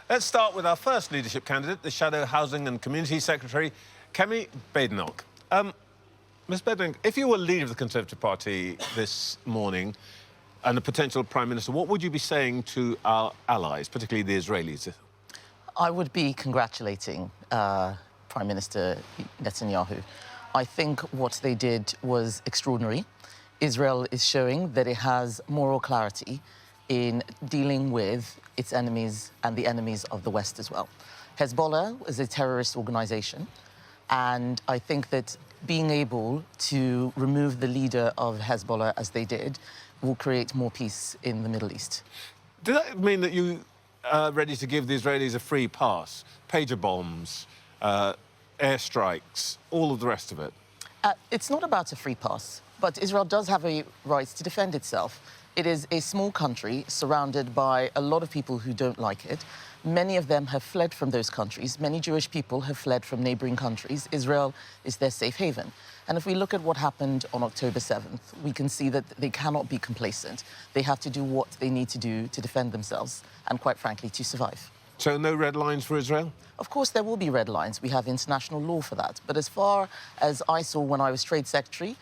Let's start with our first leadership candidate, the Shadow Housing and Community Secretary, Kemi Badenoch. Ms Badenoch, if you were leader of the Conservative Party this morning and a potential Prime Minister, what would you be saying to our allies, particularly the Israelis? I would be congratulating Prime Minister Netanyahu. I think what they did was extraordinary. Israel is showing that it has moral clarity in dealing with its enemies and the enemies of the West as well. Hezbollah is a terrorist organization, and I think that being able to remove the leader of Hezbollah, as they did, will create more peace in the Middle East. Does that mean that you are ready to give the Israelis a free pass? Pager bombs, airstrikes, all of the rest of it? It's not about a free pass, but Israel does have a right to defend itself. It is a small country surrounded by a lot of people who don't like it. Many of them have fled from those countries. Many Jewish people have fled from neighboring countries. Israel is their safe haven. And if we look at what happened on October 7th, we can see that they cannot be complacent. They have to do what they need to do to defend themselves and, quite frankly, to survive. So no red lines for Israel? Of course, there will be red lines. We have international law for that. But as far as I saw when I was Trade Secretary,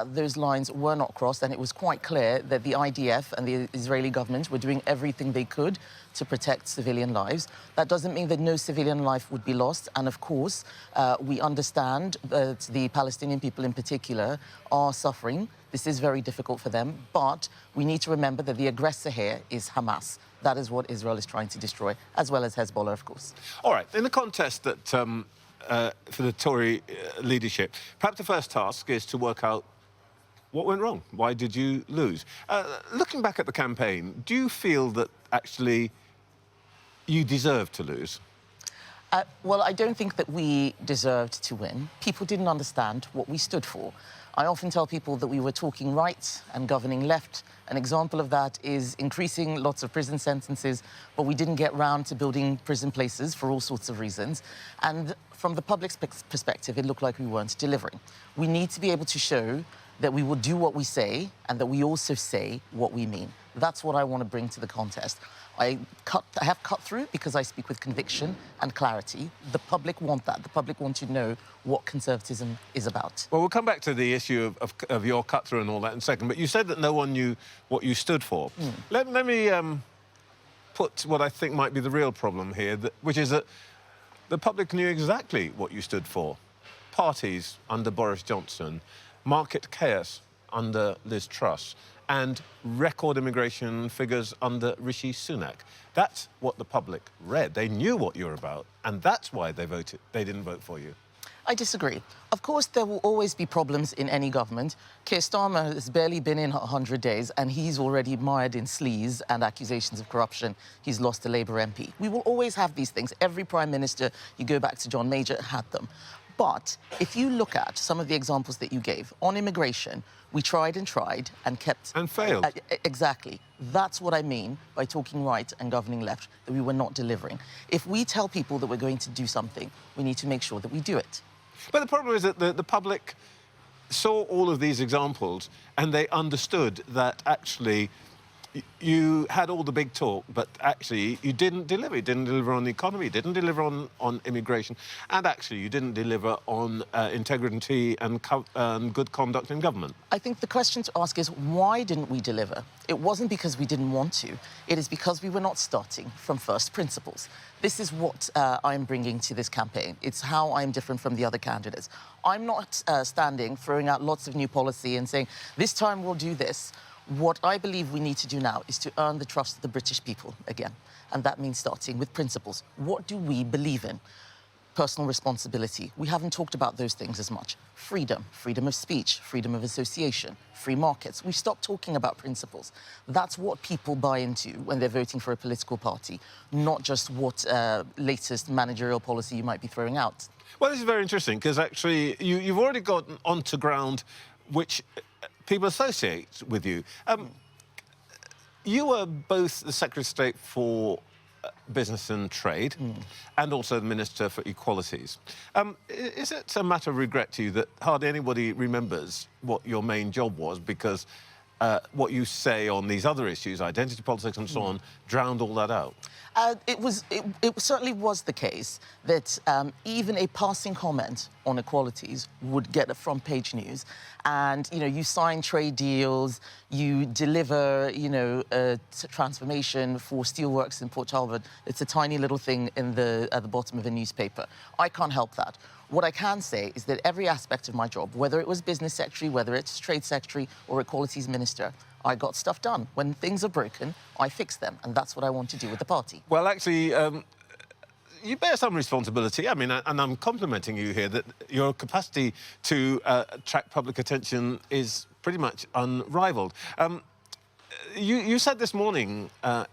those lines were not crossed, and it was quite clear that the IDF and the Israeli government were doing everything they could to protect civilian lives. That doesn't mean that no civilian life would be lost. And of course, we understand that the Palestinian people in particular are suffering. This is very difficult for them. But we need to remember that the aggressor here is Hamas. That is what Israel is trying to destroy, as well as Hezbollah, of course. All right. In the contest that for the Tory leadership, perhaps the first task is to work out what went wrong. Why did you lose? Looking back at the campaign, do you feel that actually you deserved to lose? Well, I don't think that we deserved to win. People didn't understand what we stood for. I often tell people that we were talking right and governing left. An example of that is increasing lots of prison sentences, but we didn't get round to building prison places for all sorts of reasons. And from the public's perspective, it looked like we weren't delivering. We need to be able to show that we will do what we say and that we also say what we mean. That's what I want to bring to the contest. I have cut through because I speak with conviction and clarity. The public want that. The public want to know what conservatism is about. Well, we'll come back to the issue of your cut-through and all that in a second, but you said that no one knew what you stood for. Let me put what I think might be the real problem here, which is that the public knew exactly what you stood for. Parties under Boris Johnson, market chaos under Liz Truss, and record immigration figures under Rishi Sunak. That's what the public read. They knew what you're about, and that's why they didn't vote for you. I disagree. Of course, there will always be problems in any government. Keir Starmer has barely been in 100 days, and he's already mired in sleaze and accusations of corruption. He's lost a Labour MP. We will always have these things. Every Prime Minister, you go back to John Major, had them. But if you look at some of the examples that you gave, on immigration, we tried and kept... And failed. Exactly. That's what I mean by talking right and governing left, that we were not delivering. If we tell people that we're going to do something, we need to make sure that we do it. But the problem is that the public saw all of these examples and they understood that actually you had all the big talk, but actually you didn't deliver. You didn't deliver on the economy, you didn't deliver on immigration, and actually you didn't deliver on integrity and good conduct in government. I think the question to ask is, why didn't we deliver? It wasn't because we didn't want to. It is because we were not starting from first principles. This is what I'm bringing to this campaign. It's how I'm different from the other candidates. I'm not standing, throwing out lots of new policy and saying, this time we'll do this. What I believe we need to do now is to earn the trust of the British people again. And that means starting with principles. What do we believe in? Personal responsibility. We haven't talked about those things as much. Freedom, freedom of speech, freedom of association, free markets. We stopped talking about principles. That's what people buy into when they're voting for a political party, not just what latest managerial policy you might be throwing out. Well, this is very interesting, because actually you've already gotten onto ground which people associate with you. You were both the Secretary of State for Business and Trade and also the Minister for Equalities. Is it a matter of regret to you that hardly anybody remembers what your main job was, because what you say on these other issues, identity politics and so on, drowned all that out? It certainly was the case that even a passing comment on equalities would get a front-page news. And, you know, you sign trade deals, you deliver, you know, a transformation for steelworks in Port Talbot. It's a tiny little thing in at the bottom of a newspaper. I can't help that. What I can say is that every aspect of my job, whether it was business secretary, whether it's trade secretary or equalities minister, I got stuff done. When things are broken, I fix them, and that's what I want to do with the party. Well, actually, you bear some responsibility. I mean, and I'm complimenting you here that your capacity to attract public attention is pretty much unrivaled. You said this morning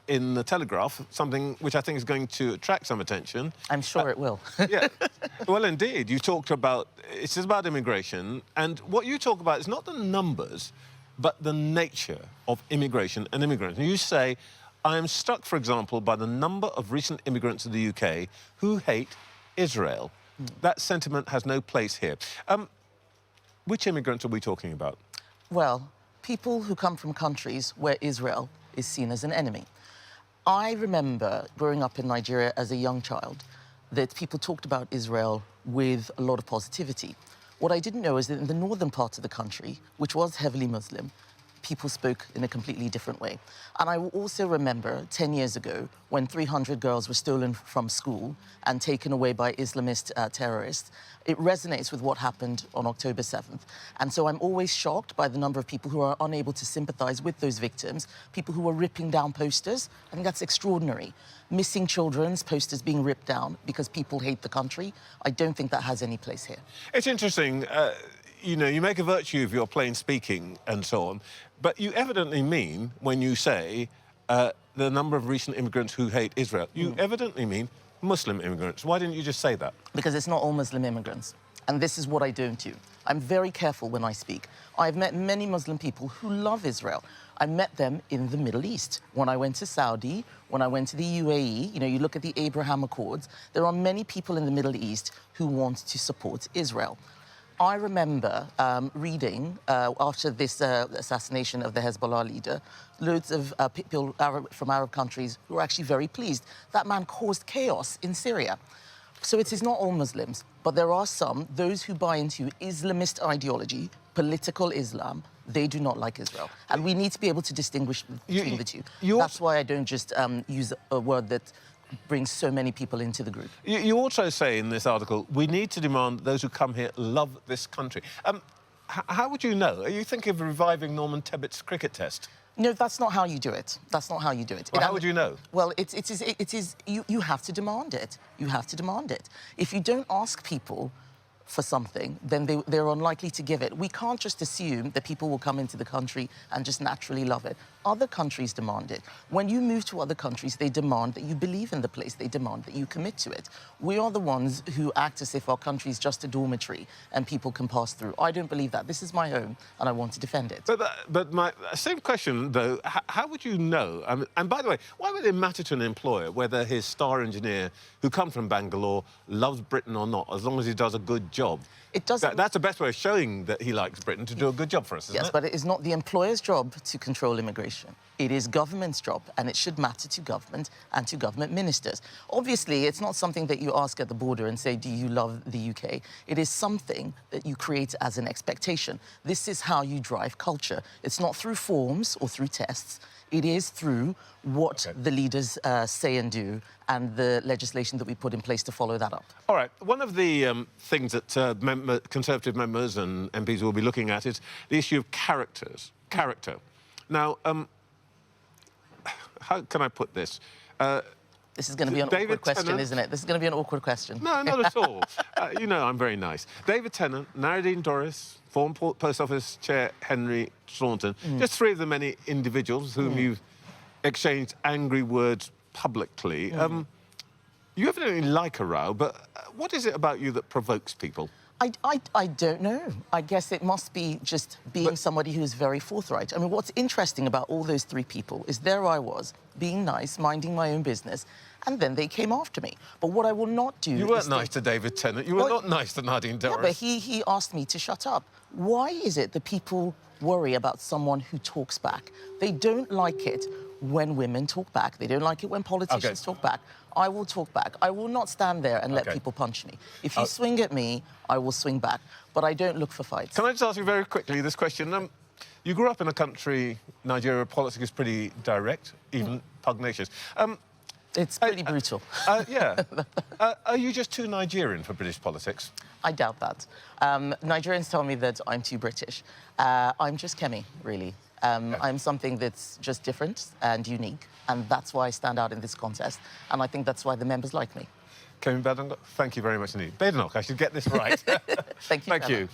in the Telegraph something which I think is going to attract some attention. I'm sure it will. Yeah. Well, indeed. You talked about, it's about immigration, and what you talk about is not the numbers, but the nature of immigration and immigrants. And you say, I am struck, for example, by the number of recent immigrants to the UK who hate Israel. That sentiment has no place here. Which immigrants are we talking about? Well, people who come from countries where Israel is seen as an enemy. I remember growing up in Nigeria as a young child that people talked about Israel with a lot of positivity. What I didn't know is that in the northern part of the country, which was heavily Muslim, people spoke in a completely different way. And I also remember 10 years ago when 300 girls were stolen from school and taken away by Islamist terrorists. It resonates with what happened on October 7th. And so I'm always shocked by the number of people who are unable to sympathize with those victims, people who are ripping down posters. I think that's extraordinary. Missing children's posters being ripped down because people hate the country. I don't think that has any place here. It's interesting. You know, you make a virtue of your plain speaking and so on, but you evidently mean, when you say the number of recent immigrants who hate Israel, you evidently mean Muslim immigrants. Why didn't you just say that? Because it's not all Muslim immigrants. And this is what I don't do. I'm very careful when I speak. I've met many Muslim people who love Israel. I met them in the Middle East. When I went to Saudi, when I went to the UAE, you know, you look at the Abraham Accords, there are many people in the Middle East who want to support Israel. I remember reading, after this assassination of the Hezbollah leader, loads of people from Arab countries who were actually very pleased. That man caused chaos in Syria. So it is not all Muslims, but there are some, those who buy into Islamist ideology, political Islam, they do not like Israel. And we need to be able to distinguish between the two. That's why I don't just use a word that brings so many people into the group. You also say in this article, we need to demand those who come here love this country. How would you know? Are you thinking of reviving Norman Tebbett's cricket test? No, that's not how you do it. That's not how you do it. Well, how would you know? Well, you have to demand it. You have to demand it. If you don't ask people for something, then they're unlikely to give it. We can't just assume that people will come into the country and just naturally love it. Other countries demand it. When you move to other countries, they demand that you believe in the place. They demand that you commit to it. We are the ones who act as if our country is just a dormitory and people can pass through. I don't believe that. This is my home, and I want to defend it. But my same question, though, how would you know? And by the way, why would it matter to an employer whether his star engineer, who comes from Bangalore, loves Britain or not, as long as he does a good job? It doesn't... That's the best way of showing that he likes Britain, to do a good job for us, isn't it? Yes, but it is not the employer's job to control immigration. It is government's job, and it should matter to government and to government ministers. Obviously, it's not something that you ask at the border and say, do you love the UK? It is something that you create as an expectation. This is how you drive culture. It's not through forms or through tests. It is through what the leaders say and do, and the legislation that we put in place to follow that up. All right. One of the things that Conservative members and MPs will be looking at is the issue of character. Now, how can I put this? This is going to be an awkward question, isn't it? This is going to be an awkward question. No, not at all. You know, I'm very nice. David Tennant, Narendra Doris, former Post Office Chair Henry Staunton, just three of the many individuals whom you've exchanged angry words publicly. You evidently like a row, but what is it about you that provokes people? I don't know. I guess it must be just being somebody who's very forthright. I mean, what's interesting about all those three people is there I was, being nice, minding my own business, and then they came after me. But what I will not do... You weren't nice to David Tennant. You were not nice to Nadine Dorries. Yeah, but he asked me to shut up. Why is it that people worry about someone who talks back? They don't like it when women talk back. They don't like it when politicians talk back. I will talk back. I will not stand there and let people punch me. If you swing at me, I will swing back. But I don't look for fights. Can I just ask you very quickly this question? You grew up in a country, Nigeria, where politics is pretty direct, even pugnacious. It's pretty brutal. Yeah. Are you just too Nigerian for British politics? I doubt that. Nigerians tell me that I'm too British. I'm just Kemi, really. I'm something that's just different and unique, and that's why I stand out in this contest, and I think that's why the members like me. Kemi Badenoch, thank you very much indeed. Badenoch, I should get this right. Thank you. Thank you.